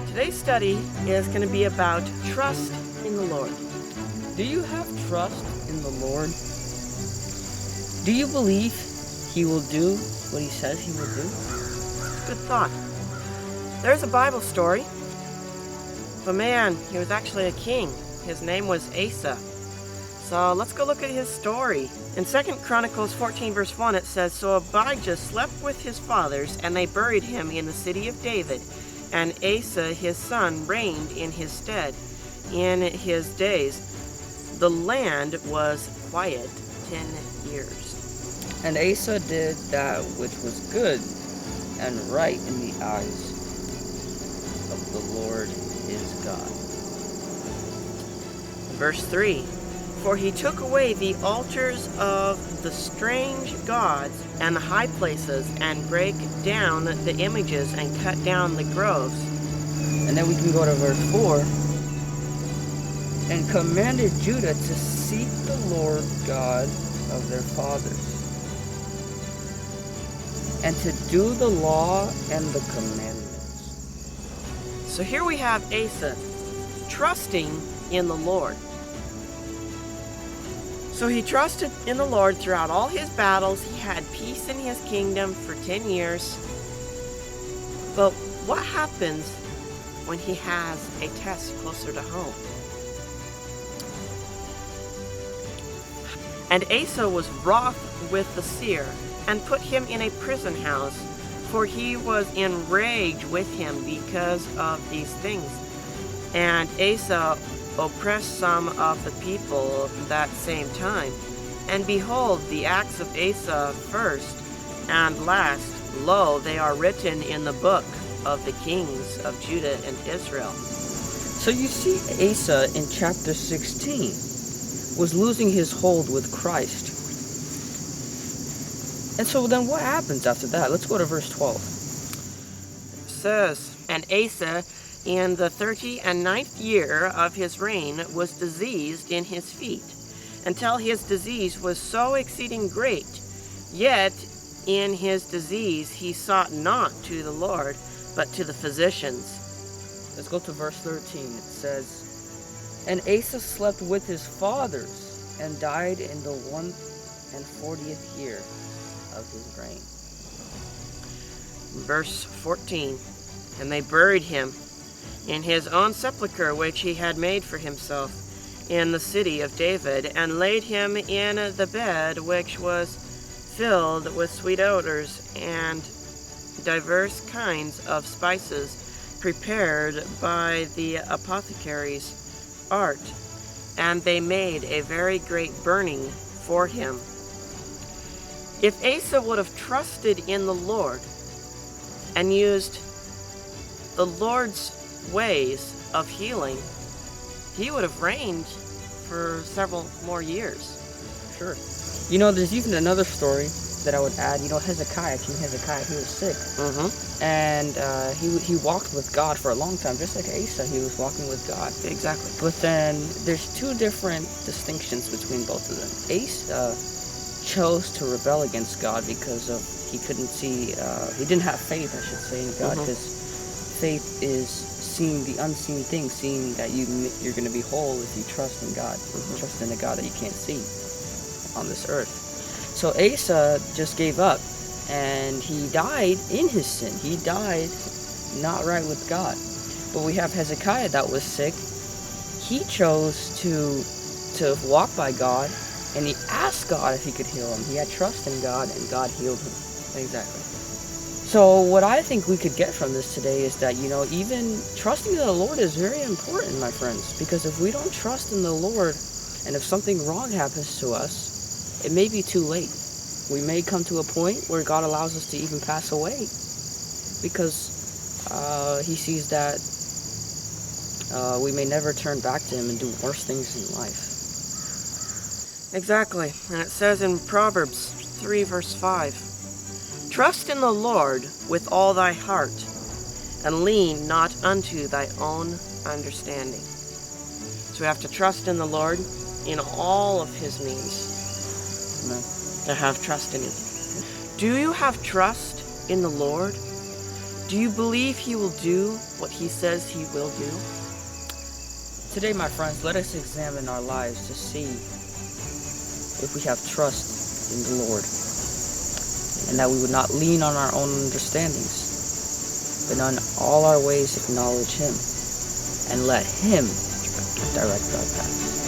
Today's study is going to be about trust in the Lord. Do you have trust in the Lord? Do you believe He will do what He says He will do? Good thought. There's a Bible story of a man. He was actually a king. His name was Asa. So let's go look at his story. In 2 Chronicles 14 verse 1 it says, "So Abijah slept with his fathers, and they buried him in the city of David. And Asa his son reigned in his stead. In his days the land was quiet 10 years. And Asa did that which was good and right in the eyes of the Lord his God." Verse 3, "For he took away the altars of the strange gods and the high places, and brake down the images, and cut down the groves." And then we can go to verse 4. "And commanded Judah to seek the Lord God of their fathers, and to do the law and the commandments." So here we have Asa trusting in the Lord. So he trusted in the Lord throughout all his battles. He had peace in his kingdom for 10 years. But what happens when he has a test closer to home? "And Asa was wroth with the seer, and put him in a prison house, for he was enraged with him because of these things. And Asa oppressed some of the people that same time. And behold, the acts of Asa first and last, lo, they are written in the book of the kings of Judah and Israel." So you see, Asa in chapter 16 was losing his hold with Christ. And so then what happens after that? Let's go to verse 12. It says, "And Asa in the 39th year of his reign was diseased in his feet, until his disease was so exceeding great. Yet in his disease he sought not to the Lord, but to the physicians." Let's go to verse 13. It says, "And Asa slept with his fathers, and died in the 140th year of his reign." Verse 14, "And they buried him in his own sepulchre which he had made for himself in the city of David, and laid him in the bed which was filled with sweet odors and diverse kinds of spices prepared by the apothecary's art. And they made a very great burning for him." If Asa would have trusted in the Lord and used the Lord's ways of healing, he would have reigned for several more years. Sure. You know, there's even another story that I would add. You know, Hezekiah, King Hezekiah, he was sick. And he walked with God for a long time, just like Asa, he was walking with God. Exactly. But then there's two different distinctions between both of them. Asa chose to rebel against God because of he couldn't see, he didn't have faith, I should say, in God, because faith is seeing the unseen things, seeing that you're going to be whole if you trust in God, trust in a God that you can't see on this earth. So Asa just gave up, and he died in his sin. He died not right with God. But we have Hezekiah that was sick. He chose to walk by God, and he asked God if he could heal him. He had trust in God, and God healed him. Exactly. So what I think we could get from this today is that, you know, even trusting in the Lord is very important, my friends, because if we don't trust in the Lord, and if something wrong happens to us, it may be too late. We may come to a point where God allows us to even pass away because he sees that we may never turn back to him and do worse things in life. Exactly. And it says in Proverbs 3 verse 5, "Trust in the Lord with all thy heart, and lean not unto thy own understanding." So we have to trust in the Lord in all of his means. Amen. to have trust in Him. Do you have trust in the Lord? Do you believe He will do what He says He will do? Today, my friends, let us examine our lives to see if we have trust in the Lord, and that we would not lean on our own understandings, but on all our ways acknowledge Him, and let Him direct our path.